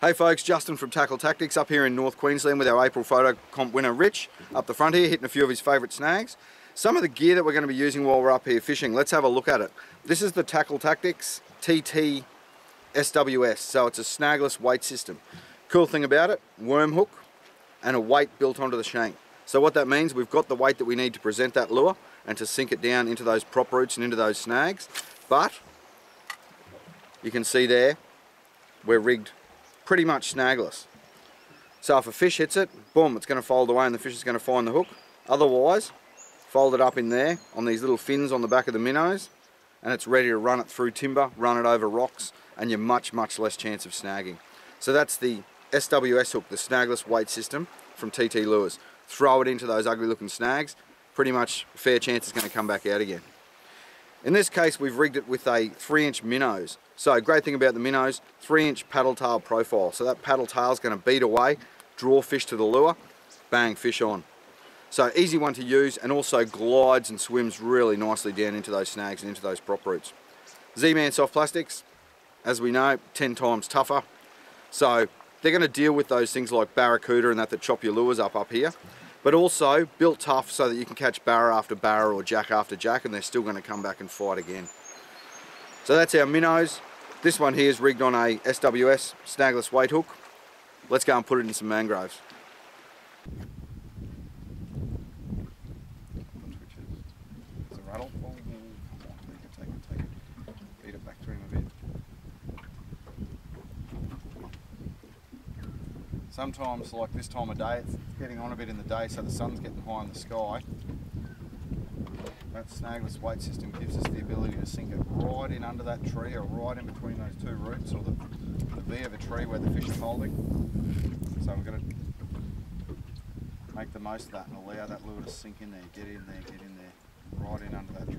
Hey folks, Justin from Tackle Tactics up here in North Queensland with our April photo comp winner Rich up the front here, hitting a few of his favourite snags. Some of the gear that we're going to be using while we're up here fishing, let's have a look at it. This is the Tackle Tactics TT SWS, so it's a snagless weight system. Cool thing about it, worm hook and a weight built onto the shank. So what that means, we've got the weight that we need to present that lure and to sink it down into those prop roots and into those snags, but you can see there, we're rigged pretty much snagless. So if a fish hits it, boom, it's going to fold away and the fish is going to find the hook. Otherwise, fold it up in there on these little fins on the back of the minnows and it's ready to run it through timber, run it over rocks, and you're much less chance of snagging. So that's the SWS hook, the Snagless Weight System from TT Lures. Throw it into those ugly looking snags, pretty much a fair chance it's going to come back out again. In this case, we've rigged it with a 3-inch minnows. So great thing about the minnows, 3-inch paddle tail profile. So that paddle tail is going to beat away, draw fish to the lure, bang, fish on. So easy one to use and also glides and swims really nicely down into those snags and into those prop roots. Z-Man soft plastics, as we know, 10 times tougher. So they're going to deal with those things like barracuda and that chop your lures up here. But also built tough so that you can catch barra after barra or jack after jack and they're still going to come back and fight again. So that's our minnows. This one here is rigged on a SWS Snagless weight hook. Let's go and put it in some mangroves. It's a rattle. Oh, come on, take it. Beat it back through him a bit. Sometimes, like this time of day, it's getting on a bit in the day, so the sun's getting high in the sky. That snagless weight system gives us the ability to sink it right in under that tree or right in between those two roots or the V of a tree where the fish are holding. So we're going to make the most of that and allow that lure to sink in there, get in there, right in under that tree.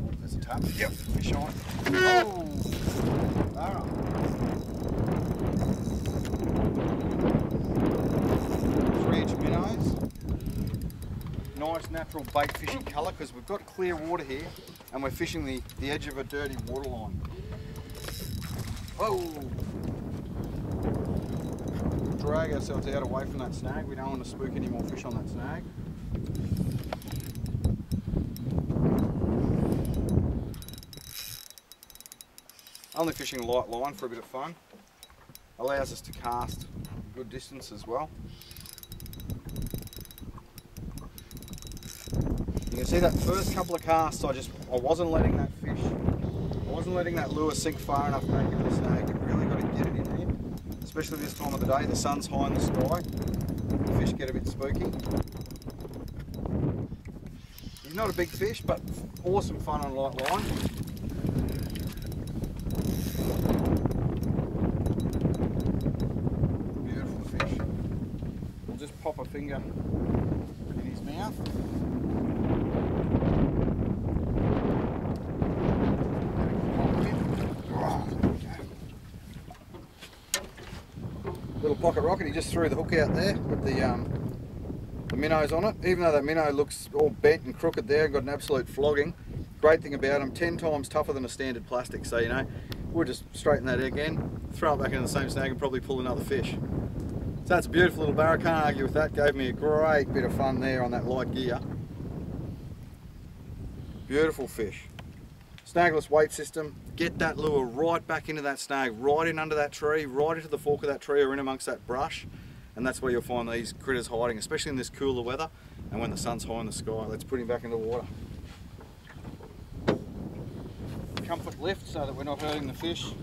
Oh, there's a tap. Yep, fish on. Oh! Alright. 3-inch minnows. Nice natural bait fishing colour because we've got clear water here and we're fishing the edge of a dirty water line. Whoa! Drag ourselves out away from that snag. We don't want to spook any more fish on that snag. Only fishing light line for a bit of fun. Allows us to cast a good distance as well. You can see that first couple of casts, I wasn't letting that fish, I wasn't letting that lure sink far enough to make it to the snag. You really got to get it in there, especially this time of the day. The sun's high in the sky, the fish get a bit spooky. He's not a big fish, but awesome fun on light line. Beautiful fish. We'll just pop a finger in his mouth. Little pocket rocket, he just threw the hook out there with the minnows on it. Even though that minnow looks all bent and crooked there, got an absolute flogging. Great thing about them, 10 times tougher than a standard plastic, so you know, we'll just straighten that again, throw it back in the same snag and probably pull another fish. So that's a beautiful little barra, can't argue with that. Gave me a great bit of fun there on that light gear. Beautiful fish. Snagless weight system, get that lure right back into that snag, right in under that tree, right into the fork of that tree or in amongst that brush, and that's where you'll find these critters hiding, especially in this cooler weather and when the sun's high in the sky. Let's put him back in the water. Comfort lift so that we're not hurting the fish.